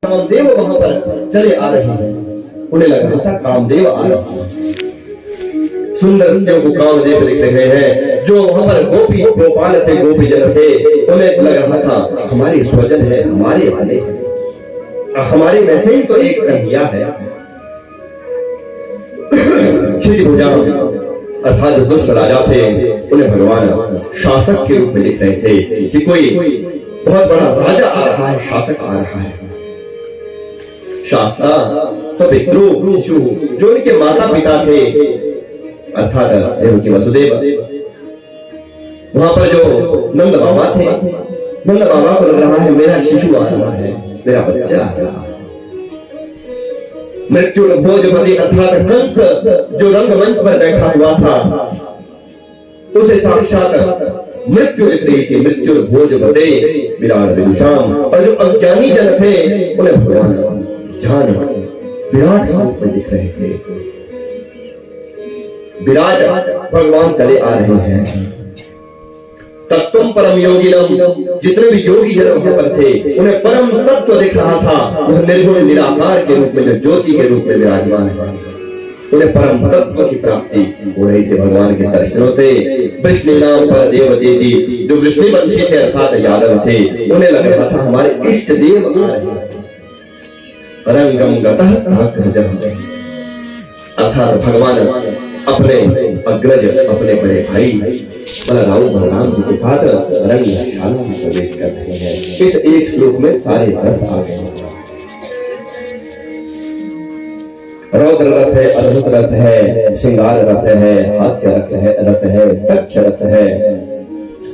कामदेव वहां पर चले आ रहे हैं। उन्हें लग रहा था कामदेव आ रहा है। सुंदर स्त्रियों को कामदेव लिख रहे हैं। जो वहां पर गोपी गोपाल थे, गोपी जन थे, उन्हें लग रहा था हमारे स्वजन है, हमारे वाले हैं, हमारे में से ही तो एक कन्हैया है। श्री भुजाम अर्थात जो दुष्ट राजा थे, उन्हें भगवान शासक के रूप में लिख रहे थे कि कोई बहुत बड़ा राजा आ रहा है, शासक आ रहा है। शास्ता सपितृ जो उनके माता पिता थे अर्थात देवकी वसुदेव, वहां पर जो नंद बाबा थे, नंद बाबा को लग रहा है मेरा शिशु आ रहा है, मेरा बच्चा आ रहा है। मृत्यु भोजपति अर्थात कंस जो रंगमंच पर बैठा हुआ था, उसे साक्षात मृत्यु लिख रही थी। मृत्यु भोजपते विराट विदुषाम। और जो अज्ञानी जन थे उन्हें भगवान जान विराट स्वरूप में दिख रहे थे। विराट भगवान चले आ रहे हैं। तत्वम परम योगिनम, जितने भी योगी जन वहां पर थे उन्हें परम तत्व दिख रहा था। वह निर्गुण निराकार के रूप में जो ज्योति के रूप में विराजमान है, उन्हें परम तत्व की प्राप्ति हो रही थी भगवान के दर्शनों से। विष्णु नाम पर देवदेवी जो विष्णु वंशी थे अर्थात यादव थे, उन्हें लग रहा था हमारे इष्ट देव आ रहे हैं। रंगम गतः साग्रजम, अर्थात भगवान अपने अग्रज अपने बड़े भाई बलराम जी के साथ रंगशाला में प्रवेश कर रहे हैं। इस एक श्लोक में सारे रस आ गए। रौद्र रस है, अद्भुत रस है, श्रृंगार रस है, हास्य रस है, सख्य रस है,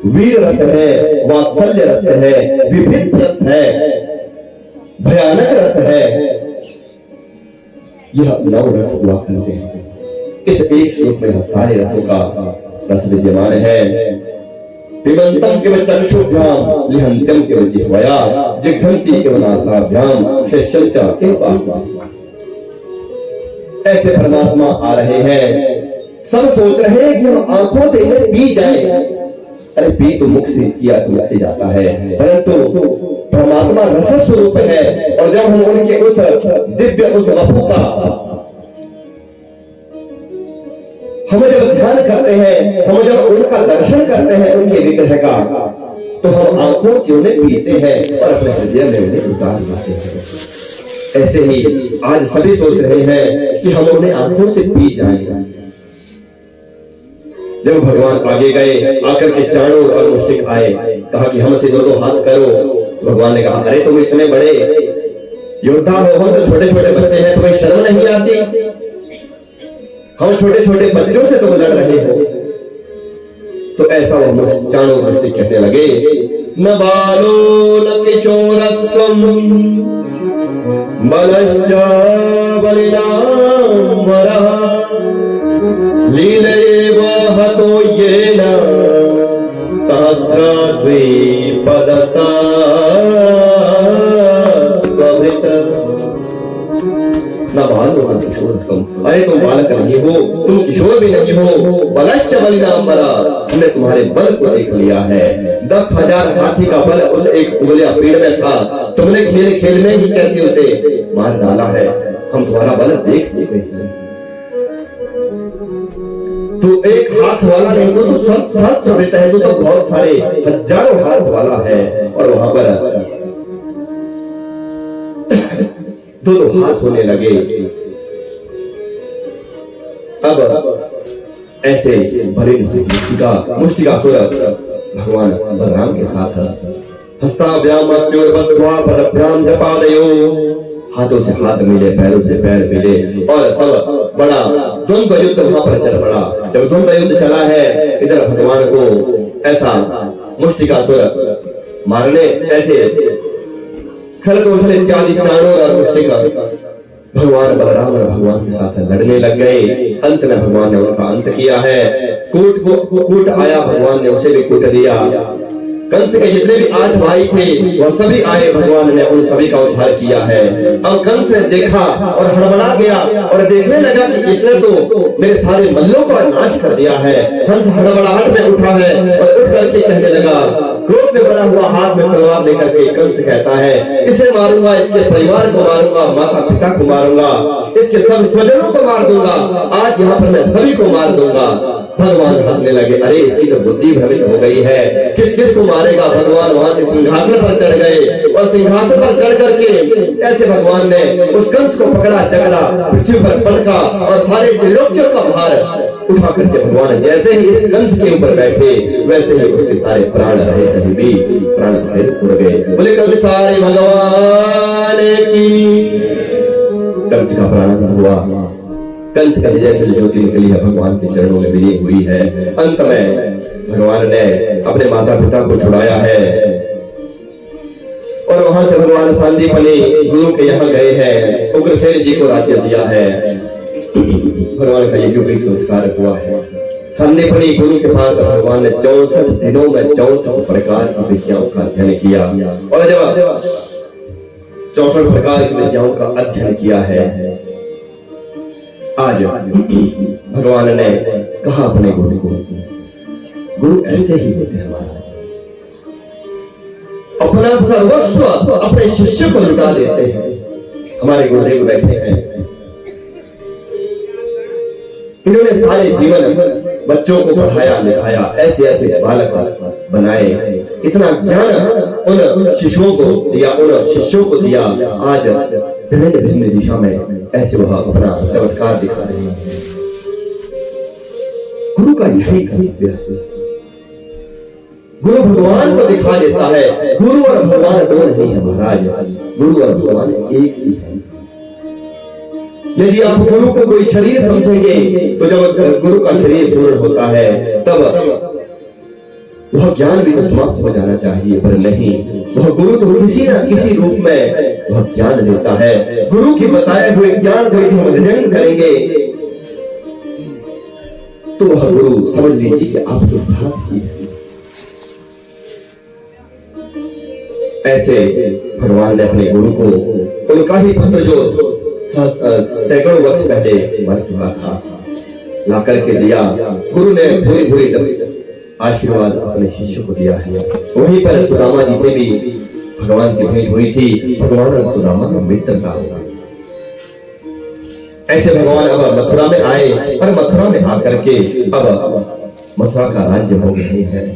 वीर रस है, वात्सल्य रस है, विभिन्न रस है, भयानक रस है। यह 9 रस हुआ करते हैं। इस एक श्लोक में सारे रसों का रस विद्यमान है। पिबंतम केवल चक्षुभ्याम, लिहंत्यम केवल जिह्वया, जिघ्रन्ति केवल नासाभ्याम, शेषंत्य केवल। ऐसे परमात्मा आ रहे हैं। सब सोच रहे हैं कि हम आंखों से इन्हें पी जाए। अरे पी तो मुख से किया तो मुख से जाता है, परंतु परमात्मा रस स्वरूप है। और जब हम उनके उस दिव्य उस वपु का हम जब ध्यान करते हैं, हम जब उनका दर्शन करते हैं उनके विग्रह का, तो हम आंखों से उन्हें पीते हैं और अपने हृदय में उन्हें उतार लाते हैं। ऐसे ही आज सभी सोच रहे हैं कि हम उन्हें आंखों से पी जाएंगे। जब भगवान आगे गए, आकर के चाणूर और मुश्तिक आए, कहा कि हमसे 2 हाथ करो। भगवान ने कहा अरे तुम इतने बड़े योद्धा हो, हम तो छोटे छोटे बच्चे हैं, तुम्हें शर्म नहीं आती? हम छोटे छोटे बच्चों से तुम लड़ रहे हो। तो ऐसा वो चाणूर मुश्तिक कहने लगे, न बालो न किशोरत्वम बलश्च बलिनां वरः, लीलैव हतो येन सहस्रद्विपदसा न बालो न किशोरत्वम। अरे तुम बालक नहीं हो, तुम किशोर भी नहीं हो। बलश्च बलिनां वरः, हमने तुम्हारे बल को देख लिया है। 10,000 हाथी का बल उस एक उंगलिया पेड़ में था। तुमने खेल खेल में ही कैसे उसे मार डाला है। हम तुम्हारा बल देख चुके हैं। तू एक हाथ वाला नहीं, तो सहस्त्र वृत्त है, तो बहुत सारे हजारों हाथ वाला है। और वहां पर 2 हाथ होने लगे। अब ऐसे भरे मुष्टिकासुर भगवान बलराम के साथ हस्ताभ्याम पदभ्याम जपादयो, हाथों से हाथ मिले, पैरों से पैर मिले और सब बड़ा द्वंद्व युद्ध वहां पर चल पड़ा। जब द्वंद्व युद्ध चला है, इधर भगवान को ऐसा मुष्टिकासुर मारने, ऐसे खरदूषण इत्यादि चाणूर और मुष्टिक भगवान बलराम और भगवान के साथ लड़ने लग गए। अंत में भगवान ने उनका अंत किया है। कूट आया, भगवान ने उसे भी कूट दिया। कंस के जितने भी 8 भाई थे वह सभी आए, भगवान ने उन सभी का उद्धार किया है। अब कंस ने देखा और हड़बड़ा गया और देखने लगा कि इसने तो मेरे सारे मल्लों का नाश कर दिया है। कंस हड़बड़ाहट में उठा है और उठ करके कहने लगा क्रोध में भरा हुआ हाथ में तलवार लेकर के कंस कहता है, इसे मारूंगा, इसके परिवार को मारूंगा, माता पिता को मारूंगा, इसके सब स्वजनों को मार दूंगा, आज यहाँ पर मैं सभी को मार दूंगा। भगवान हंसने लगे, अरे इसकी तो बुद्धि भ्रमित हो गई है, किस किस को मारेगा। भगवान वहां से सिंहासन पर चढ़ गए और सिंहासन पर चढ़ करके ऐसे भगवान ने उस कंस को पकड़ा, जकड़ा, पृथ्वी पर पटका और सारे त्रिलोकियों का भार उठा करके भगवान जैसे ही इस कंस के ऊपर बैठे वैसे ही उसके सारे प्राण रहे सभी भी प्राण उड़ गए। बोले कंस सारे भगवान की। कंस का प्राण हुआ, कंस का जैसे ज्योति निकली है भगवान के चरणों में विलीन हुई है। अंत में भगवान ने अपने माता पिता को छुड़ाया है और वहां से भगवान सांदीपनि गुरु के यहाँ गए हैं, उग्रसेन जी को राज्य दिया है। भगवान का यज्ञोपवीत संस्कार हुआ है। सांदीपनि गुरु के पास भगवान ने 64 दिनों में 64 प्रकार की विद्याओं का अध्ययन किया और जब 64 प्रकार की विद्याओं का अध्ययन किया है, आज भगवान ने कहा अपने गुरु को, गुरु ऐसे ही होते हैं महाराज, अपना सर्वस्व अपने शिष्य को लुटा देते हैं। हमारे गुरुदेव बैठे हैं, इन्होंने सारे जीवन बच्चों को पढ़ाया लिखाया, ऐसे ऐसे बालक बनाए, इतना ज्ञान उन शिशुओं को दिया, उन शिष्यों को दिया। आज विभिन्न विभिन्न दिशा में ऐसे वह अपना चमत्कार दिखा रहे हैं। गुरु का यही कर्तव्य है, गुरु भगवान को दिखा देता है। गुरु और भगवान दो नहीं है महाराज, गुरु और भगवान एक ही है। यदि आप गुरु को कोई शरीर समझेंगे तो जब गुरु का शरीर पूर्ण होता है तब वह ज्ञान भी तो समाप्त हो जाना चाहिए, पर नहीं, वह गुरु तो किसी न किसी रूप में वह ज्ञान देता है। गुरु के बताए हुए ज्ञान को यदि हम हृदयंग करेंगे तो वह गुरु समझ लीजिए कि आपके साथ ही है। ऐसे भगवान ने अपने गुरु को उनका ही पुत्र जो सैकड़ों वर्ष पहले मर चुका था ला करके दिया। गुरु ने भूरी भूरी आशीर्वाद अपने शिष्य को दिया है। वहीं पर सुदामा जी से भी भगवान की भेंट हुई थी। भगवान और सुदामा का मित्र था। ऐसे भगवान अब मथुरा में आए और मथुरा में आकर के अब मथुरा का राज्य हो गए हैं।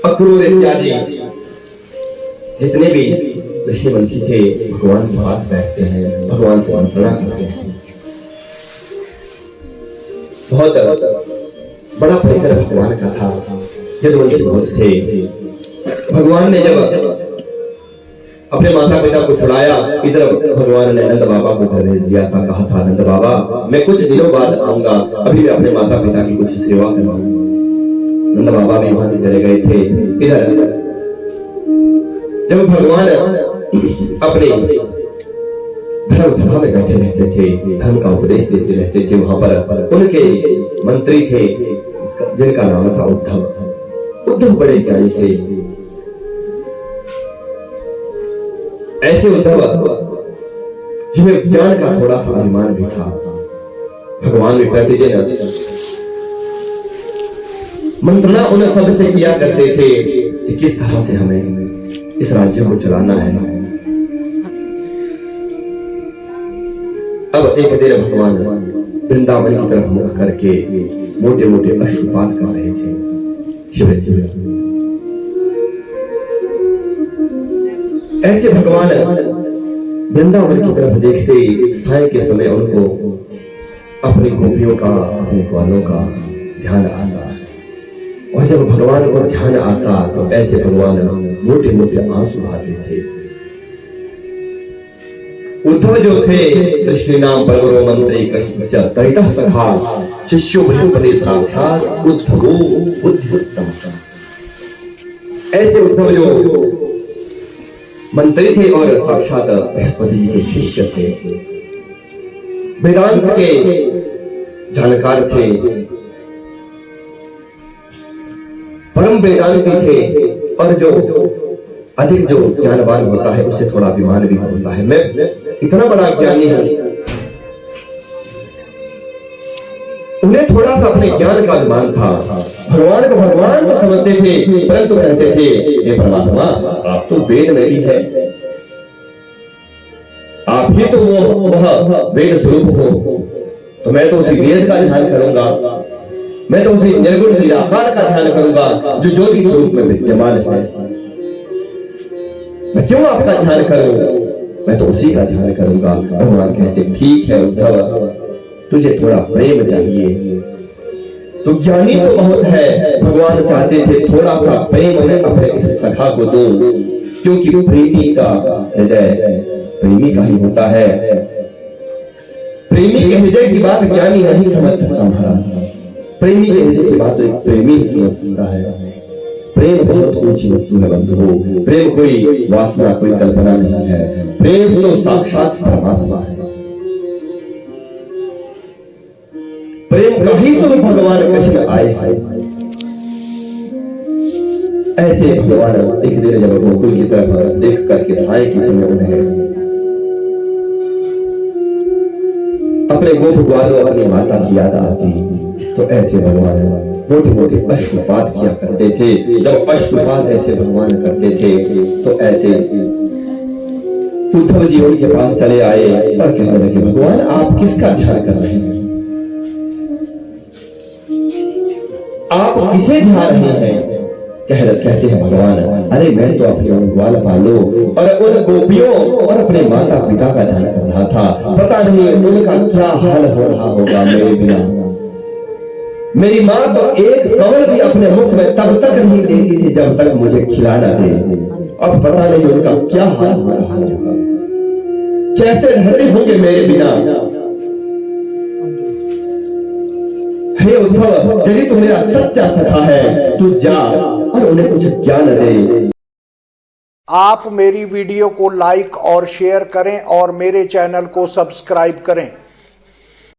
अक्रूर इत्यादि जितने भी ऋषि वंशी थे भगवान के पास बैठते हैं, भगवान से मंत्रणा करते हैं। बहुत बड़ा परिकर भगवान का था। यदुवंशी वंश थे। भगवान ने जब अपने माता पिता को छुड़ाया, इधर भगवान ने नंद बाबा को घर भेज दिया था। कहा था नंद बाबा मैं कुछ दिनों बाद आऊंगा, अभी मैं अपने माता पिता की कुछ सेवा करवाऊंगा। नंद बाबा भी वहां से चले गए थे। इधर जब भगवान अपने धर्म सभा में बैठे रहते थे, धर्म का उपदेश देते रहते थे, वहां पर उनके मंत्री थे जिनका नाम था उद्धव। उद्धव बड़े ज्ञानी थे। ऐसे उद्धव जिन्हें ज्ञान का थोड़ा सा अभिमान भी था। भगवान भी प्रतिदिन मंत्रणा उन सब से किया करते थे कि किस तरह से हमें इस राज्य को चलाना है। अब एक दिन भगवान वृंदावन की तरफ मुख करके मोटे मोटे अश्रुपात कर रहे थे। शिव ऐसे भगवान वृंदावन की तरफ देखते साय के समय उनको अपनी गोपियों का, अपने ग्वालों का ध्यान आता। और जब भगवान को ध्यान आता तो ऐसे भगवान मोटे मोटे आंसू बहाते थे। उद्धव जो थे कृष्ण नाम परवरो मंत्री कश्यप तैतः सखा शिष्यो बृहस्पति साक्षात उद्धवो बुद्धियुक्तम। ऐसे उद्धव जो मंत्री थे और साक्षात बृहस्पति जी के शिष्य थे, वेदांत के जानकार थे, परम वेदांती थे। और जो अधिक जो ज्ञानवान होता है उससे थोड़ा अभिमान भी होता है, मैं इतना बड़ा ज्ञानी हूं। उन्हें थोड़ा सा अपने अपने ज्ञान का अभिमान था। भगवान को भगवान तो समझते थे, परंतु कहते थे हे परमात्मा आप तो वेद में भी है, आप ही तो वह वेद स्वरूप हो, तो मैं तो उसी वेद का ध्यान करूंगा, मैं तो उसी निर्गुण निराकार का ध्यान करूंगा जो ज्योति स्वरूप में विद्यमान है। मैं क्यों आपका ध्यान करूं, मैं तो उसी का ध्यान करूंगा। भगवान कहते ठीक है उद्धव, तुझे थोड़ा प्रेम चाहिए, तो ज्ञानी तो बहुत है, भगवान चाहते थे थोड़ा सा प्रेम उन्हें अपने इस सखा को दो, क्योंकि प्रेमी का हृदय प्रेमी का ही होता है। प्रेमी के हृदय की बात ज्ञानी नहीं समझ सकता महाराज, प्रेमी के हृदय की बात तो एक प्रेमी ही समझ सकता है। प्रेम बहुत ऊंची वस्तु है बंधु, प्रेम कोई वासना कोई कल्पना नहीं है, प्रेम तो साक्षात परमात्मा है। प्रेम का ही तो भगवान कृष्ण आए हैं। ऐसे भगवान एक दिन जब गोकुल की तरफ देख करके साय की समय उन्हें अपने गोप ग्वालों अपनी माता की याद आती, तो ऐसे भगवान मोटे मोटे अश्रुपात किया करते थे। जब अश्रुपात ऐसे भगवान करते थे तो ऐसे उद्धव जी उनके पास चले आए और कहने लगे भगवान आप किसका ध्यान कर रहे हैं, आप किसे ध्यान रहे हैं। कहते हैं भगवान अरे मैं तो अपने उन ग्वाल बालों और उन गोपियों और अपने माता पिता का ध्यान कर रहा था, पता नहीं उनका क्या हाल हो रहा होगा मेरे बिना। मेरी माँ तो एक कमल भी अपने मुख में तब तक नहीं देती थी जब तक मुझे खिलाना दे, अब पता नहीं उनका क्या हाल हो रहा होगा, कैसे रहते होंगे मेरे बिना। हे उद्धव यदि तू मेरा सच्चा सखा है तू जा और उन्हें कुछ ज्ञान दे। आप मेरी वीडियो को लाइक और शेयर करें और मेरे चैनल को सब्सक्राइब करें।